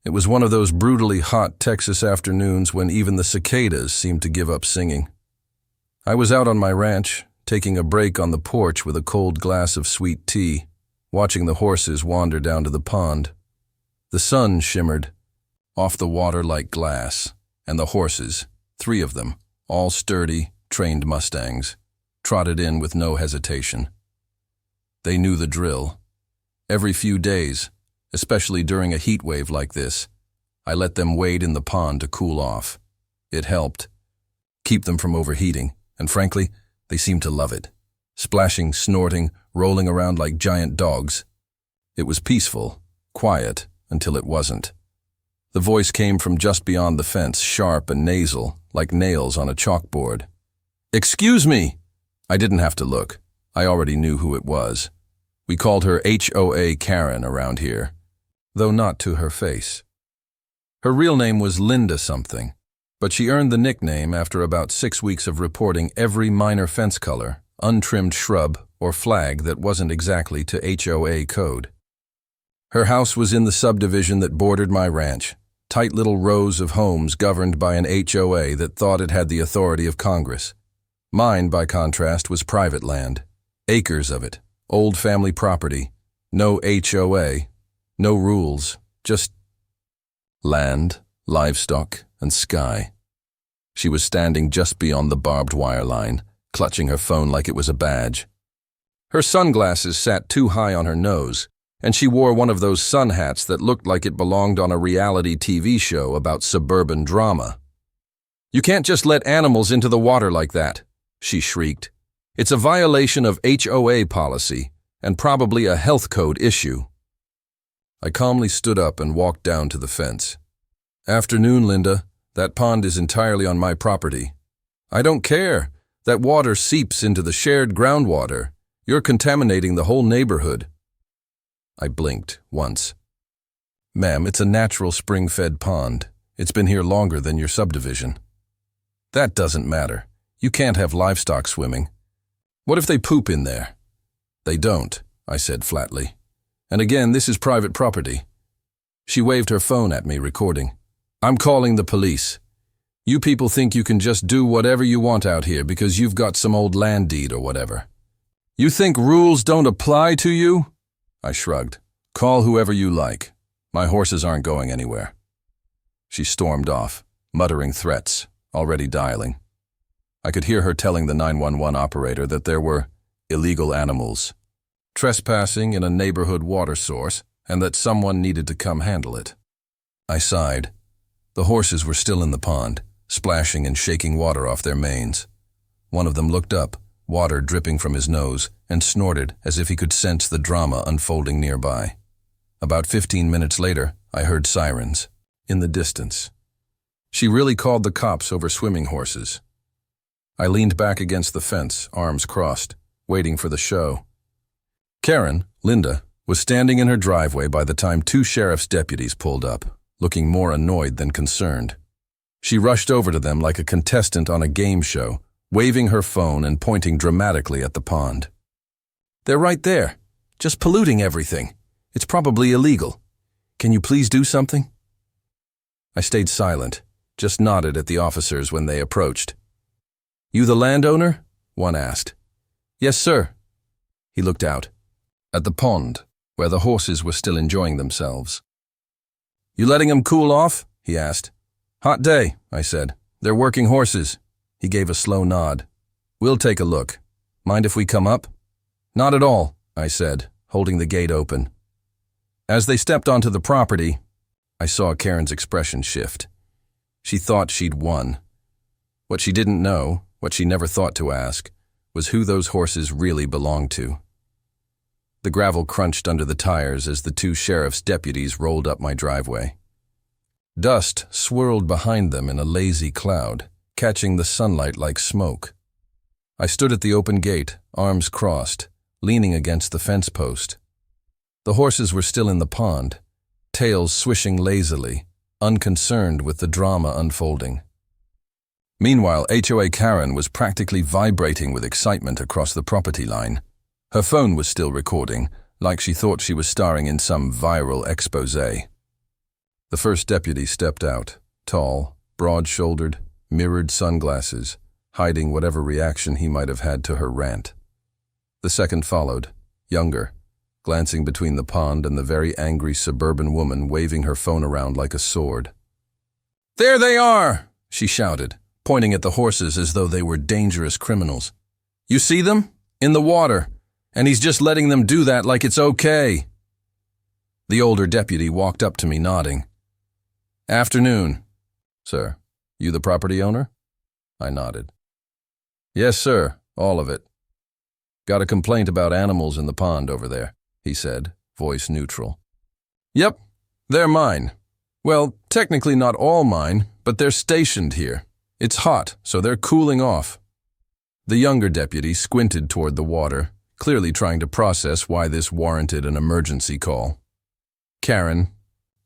It was one of those brutally hot Texas afternoons when even the cicadas seemed to give up singing. I was out on my ranch, taking a break on the porch with a cold glass of sweet tea, watching the horses wander down to the pond. The sun shimmered off the water like glass, and the horses, 3 of them, all sturdy, trained Mustangs, trotted in with no hesitation. They knew the drill. Every few days, especially during a heat wave like this, I let them wade in the pond to cool off. It helped keep them from overheating, and frankly, they seemed to love it. Splashing, snorting, rolling around like giant dogs. It was peaceful, quiet, until it wasn't. The voice came from just beyond the fence, sharp and nasal, like nails on a chalkboard. "Excuse me!" I didn't have to look. I already knew who it was. We called her HOA Karen around here, though not to her face. Her real name was Linda something, but she earned the nickname after about 6 weeks of reporting every minor fence color, untrimmed shrub, or flag that wasn't exactly to HOA code. Her house was in the subdivision that bordered my ranch, tight little rows of homes governed by an HOA that thought it had the authority of Congress. Mine, by contrast, was private land, acres of it, old family property, no HOA, no rules, just land, livestock, and sky. She was standing just beyond the barbed wire line, clutching her phone like it was a badge. Her sunglasses sat too high on her nose, and she wore one of those sun hats that looked like it belonged on a reality TV show about suburban drama. "You can't just let animals into the water like that," she shrieked. "It's a violation of HOA policy, and probably a health code issue." I calmly stood up and walked down to the fence. "Afternoon, Linda. That pond is entirely on my property." "I don't care. That water seeps into the shared groundwater. You're contaminating the whole neighborhood." I blinked once. "Ma'am, it's a natural spring-fed pond. It's been here longer than your subdivision." "That doesn't matter. You can't have livestock swimming." "What if they poop in there?" "They don't," I said flatly. "And again, this is private property." She waved her phone at me, recording. "I'm calling the police. You people think you can just do whatever you want out here because you've got some old land deed or whatever. You think rules don't apply to you?" I shrugged. "Call whoever you like. My horses aren't going anywhere." She stormed off, muttering threats, already dialing. I could hear her telling the 911 operator that there were illegal animals, trespassing in a neighborhood water source, and that someone needed to come handle it. I sighed. The horses were still in the pond, splashing and shaking water off their manes. One of them looked up, water dripping from his nose, and snorted as if he could sense the drama unfolding nearby. About 15 minutes later, I heard sirens, in the distance. She really called the cops over swimming horses. I leaned back against the fence, arms crossed, waiting for the show. Karen, Linda, was standing in her driveway by the time 2 sheriff's deputies pulled up, looking more annoyed than concerned. She rushed over to them like a contestant on a game show, waving her phone and pointing dramatically at the pond. "They're right there, just polluting everything. It's probably illegal. Can you please do something?" I stayed silent, just nodded at the officers when they approached. "You the landowner?" one asked. "Yes, sir." He looked out, at the pond, where the horses were still enjoying themselves. "You letting them cool off?" he asked. "Hot day," I said. "They're working horses." He gave a slow nod. "We'll take a look. Mind if we come up?" "Not at all," I said, holding the gate open. As they stepped onto the property, I saw Karen's expression shift. She thought she'd won. What she didn't know, what she never thought to ask, was who those horses really belonged to. The gravel crunched under the tires as the 2 sheriff's deputies rolled up my driveway. Dust swirled behind them in a lazy cloud, catching the sunlight like smoke. I stood at the open gate, arms crossed, leaning against the fence post. The horses were still in the pond, tails swishing lazily, unconcerned with the drama unfolding. Meanwhile, HOA Karen was practically vibrating with excitement across the property line. Her phone was still recording, like she thought she was starring in some viral exposé. The first deputy stepped out, tall, broad-shouldered, mirrored sunglasses, hiding whatever reaction he might have had to her rant. The second followed, younger, glancing between the pond and the very angry suburban woman waving her phone around like a sword. "There they are!" she shouted, pointing at the horses as though they were dangerous criminals. "You see them? In the water. And he's just letting them do that like it's okay." The older deputy walked up to me, nodding. "Afternoon. Sir, you the property owner?" I nodded. "Yes, sir, all of it. Got a complaint about animals in the pond over there," he said, voice neutral. "Yep, they're mine. Well, technically not all mine, but they're stationed here. It's hot, so they're cooling off." The younger deputy squinted toward the water, clearly trying to process why this warranted an emergency call. Karen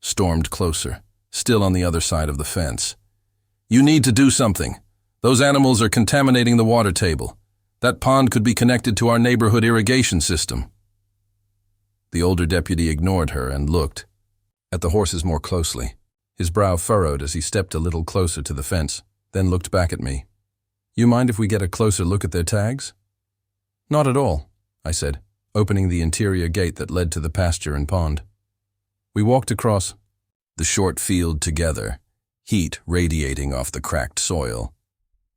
stormed closer, still on the other side of the fence. "You need to do something. Those animals are contaminating the water table. That pond could be connected to our neighborhood irrigation system." The older deputy ignored her and looked at the horses more closely. His brow furrowed as he stepped a little closer to the fence, then looked back at me. "You mind if we get a closer look at their tags?" "Not at all," I said, opening the interior gate that led to the pasture and pond. We walked across the short field together, heat radiating off the cracked soil.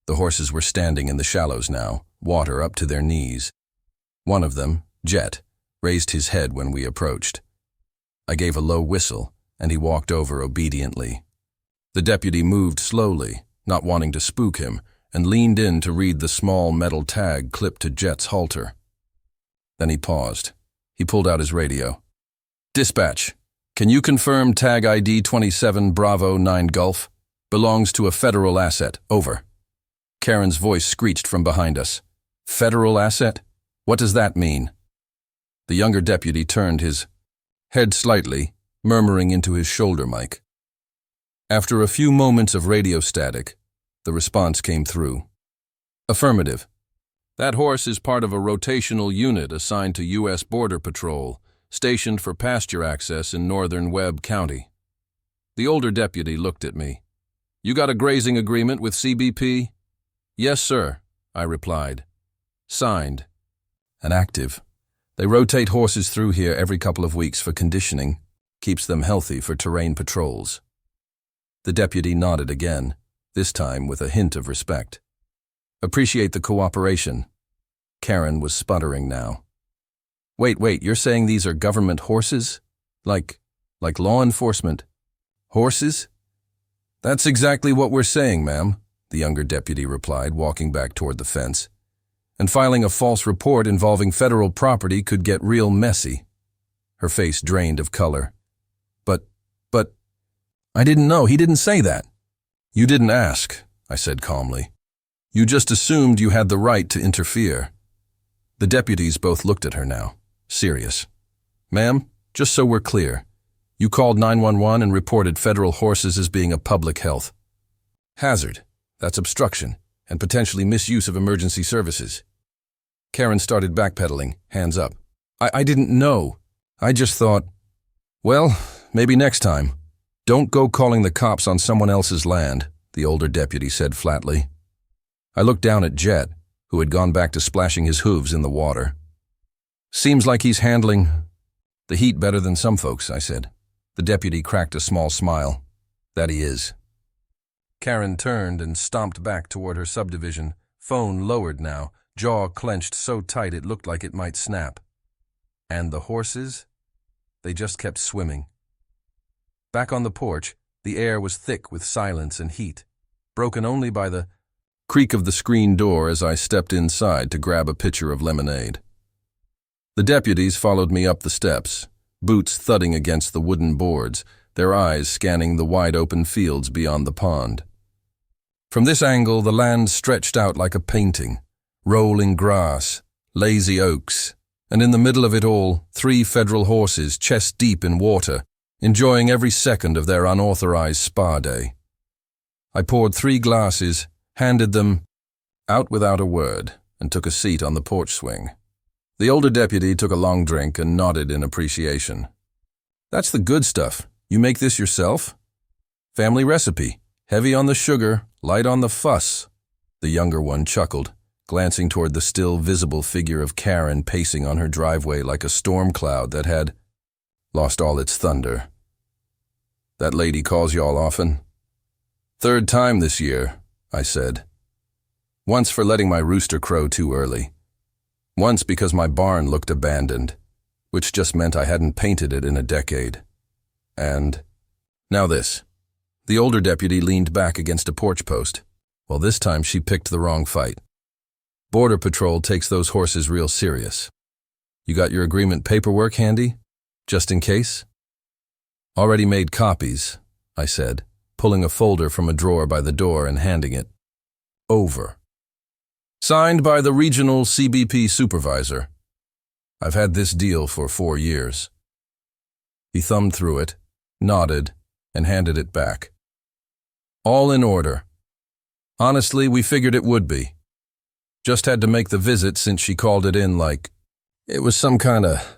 The horses were standing in the shallows now, water up to their knees. One of them, Jet, raised his head when we approached. I gave a low whistle, and he walked over obediently. The deputy moved slowly, not wanting to spook him, and leaned in to read the small metal tag clipped to Jet's halter. Then he paused. He pulled out his radio. "Dispatch, can you confirm tag ID 27 Bravo 9 Gulf? Belongs to a federal asset. Over." Karen's voice screeched from behind us. "Federal asset? What does that mean?" The younger deputy turned his head slightly, murmuring into his shoulder mic. After a few moments of radio static, the response came through. "Affirmative. That horse is part of a rotational unit assigned to U.S. Border Patrol, stationed for pasture access in northern Webb County." The older deputy looked at me. "You got a grazing agreement with CBP?" "Yes, sir," I replied. "Signed. And active. They rotate horses through here every couple of weeks for conditioning. Keeps them healthy for terrain patrols." The deputy nodded again, this time with a hint of respect. "Appreciate the cooperation." Karen was sputtering now. Wait, you're saying these are government horses? Like law enforcement horses?" "That's exactly what we're saying, ma'am," the younger deputy replied, walking back toward the fence. "And filing a false report involving federal property could get real messy." Her face drained of color. But, I didn't know. He didn't say that." "You didn't ask," I said calmly. "You just assumed you had the right to interfere." The deputies both looked at her now, serious. "Ma'am, just so we're clear, you called 911 and reported federal horses as being a public health hazard. That's obstruction and potentially misuse of emergency services." Karen started backpedaling, hands up. I didn't know. I just thought, well, maybe next time. Don't go calling the cops on someone else's land," the older deputy said flatly. I looked down at Jet, who had gone back to splashing his hooves in the water. "Seems like he's handling the heat better than some folks," I said. The deputy cracked a small smile. "That he is." Karen turned and stomped back toward her subdivision, phone lowered now, jaw clenched so tight it looked like it might snap. And the horses? They just kept swimming. Back on the porch, the air was thick with silence and heat, broken only by the creak of the screen door as I stepped inside to grab a pitcher of lemonade. The deputies followed me up the steps, boots thudding against the wooden boards, their eyes scanning the wide-open fields beyond the pond. From this angle, the land stretched out like a painting, rolling grass, lazy oaks, and in the middle of it all, 3 federal horses chest-deep in water, enjoying every second of their unauthorized spa day. I poured 3 glasses, handed them out without a word, and took a seat on the porch swing. The older deputy took a long drink and nodded in appreciation. "That's the good stuff. You make this yourself?" Family recipe. Heavy on the sugar, light on the fuss. The younger one chuckled, glancing toward the still visible figure of Karen pacing on her driveway like a storm cloud that had lost all its thunder. That lady calls y'all often? Third time this year, I said. Once for letting my rooster crow too early. Once because my barn looked abandoned, which just meant I hadn't painted it in a decade. And now this. The older deputy leaned back against a porch post. Well, this time she picked the wrong fight. Border Patrol takes those horses real serious. You got your agreement paperwork handy? Just in case? Already made copies, I said, pulling a folder from a drawer by the door and handing it. Over. Signed by the regional CBP supervisor. I've had this deal for 4 years. He thumbed through it, nodded, and handed it back. All in order. Honestly, we figured it would be. Just had to make the visit since she called it in like it was some kind of